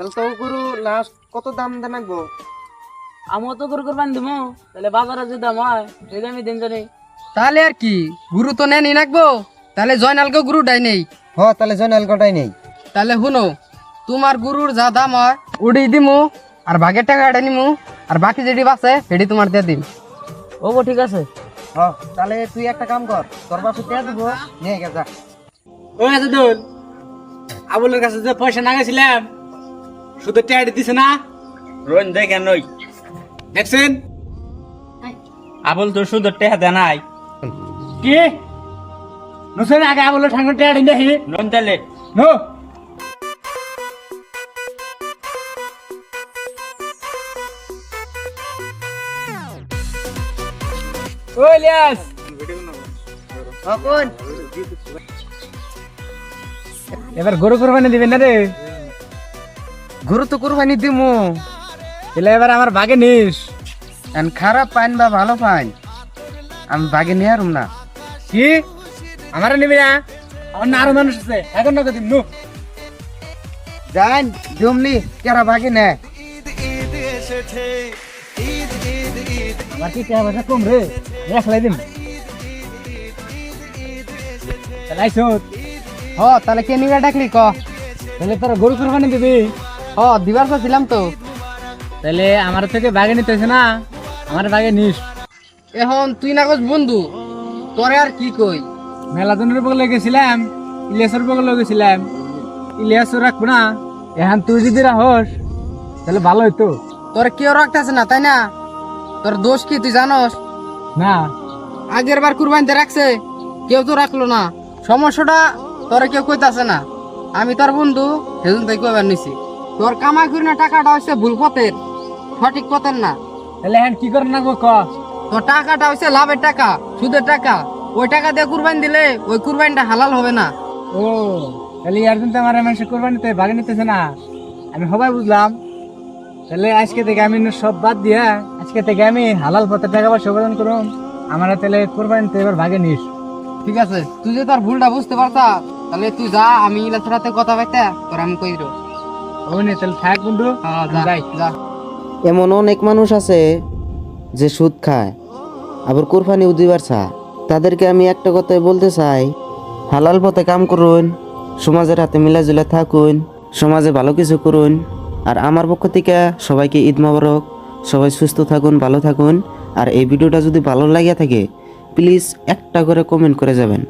তাহলে তো গরু লাস্ট কত দাম দেনাকবো? আমিও তো গরু কোরবানি দিব, তাহলে বাজারে যে দাম হয় সেই দামই দিন জানি। তাহলে আর কি, গুরু তো নেই রাখবো, তাহলে জয়নালকে গুরুটাই নেই। তাহলে জয়নাল কটাই নেই। তাহলে শুনো, তোমার গুরুর যা দাম হয় উড়ি দিমু, আর ভাগের টাকাটা নিমু, আর বাকি যেটি বাঁচে সেটি তোমার দিয়ে দিম। ও গো ঠিক আছে। তাহলে তুই একটা কাম কর, তোর বাপে টেয়া দিব, নিয়ে গে যা। ও আজাদুল, আবুলের কাছে যে পয়সা না গেছিলাম শুধু টেয়ারি দিছে না, রোন দেখেন ওই দেখছেন? আবুল তো শুধু টেহা দেয় নাই। কি নুসেন আগে আবুলের ঠাঙ্গা টেয়ারি দেখি রোন তাহলে নো। ও ইলিয়াস, কোন এবার গরু কোরবানি দিবেন না রে? গরু তো কুরবানি দিমু, তাহলে এবার আমার ভাগে নিস। খারাপ পাইন বা ভালো পাইন আমি বাগে নিয়ে আরুম না। কি আমারে নিবি না? আমার না আরো মানুষ আছে, এখন না দিন নু। জান জমনি কেরা বাগে নে। আমার কি টাকা পয়সা কম রে, একলাই দিন। তাহলে আইসো, তাহলে কে নিবে ডাকলি ক। তাহলে তোরা গরু কোরবানি দিবি? দিবার ছিলাম তো। তাহলে আমার থেকে বাগে নিতে হয়েছে না, আমার বাগে নিস। এখন তুই না কস বন্ধু, তোরে আর কি কই। মেলাজনের বগলে গেছিলাম, ইলিয়াসের বগলে গেছিলাম, ইলিয়াসও রাখবো না। এখন তুই যদি রাখস তাহলে ভালো হইতো। তোর কেউ রাখতেছে না তাই না? তোর দোষ কি তুই জানস? না আগের বার কুরবানিতে রাখছে, কেউ তো রাখলো না। সমস্যাটা তোরা কেউ কইতাছে না, আমি তোর বন্ধু সেজন্য তাই কইবার নিছি। তোর কামাই করি না টাকাটা হচ্ছে ভুল পথের, সঠিক পথের না। তাহলে এখন কি করে নাকবো ক? তোর টাকাটা হচ্ছে লাভের টাকা, সুদের টাকা। ওই টাকা দিয়ে কুরবানি দিলে ওই কুরবানিটা হালাল হবে না। ও তাহলে ইয়ার জন্য আমার মানুষের কোরবানিতে ভাগে নিতেছে না, আমি সবাই বুঝলাম। তাহলে আজকে থেকে আমি সব বাদ দিয়া আজকে থেকে আমি হালাল পথে টাকা পয়সা উপার্জন করুম। আমার তাহলে কোরবানিতে এবার ভাগে নিস। ঠিক আছে, তুই যে তোর ভুলটা বুঝতে পারতা, তাহলে তুই যা, আমি ইলার সাথে কথা পাইতা তোর আমি কই দিও। ও নে তাহলে থাক বন্ধু, যাই। যা। এমন অনেক মানুষ আছে যে সুদ খায় আবার কুরবানিও দিবার চায়। তাদেরকে আমি একটা কথাই বলতে চাই, হালাল পথে কাম করুন, সমাজের হাতে মিলাজুলা থাকুন, সমাজে ভালো কিছু করুন। আর আমার পক্ষ থেকে সবাইকে ঈদ মোবারক। সবাই সুস্থ থাকুন, ভালো থাকুন। আর এই ভিডিওটা যদি ভালো লাগিয়া থাকে প্লিজ একটা করে কমেন্ট করে যাবেন।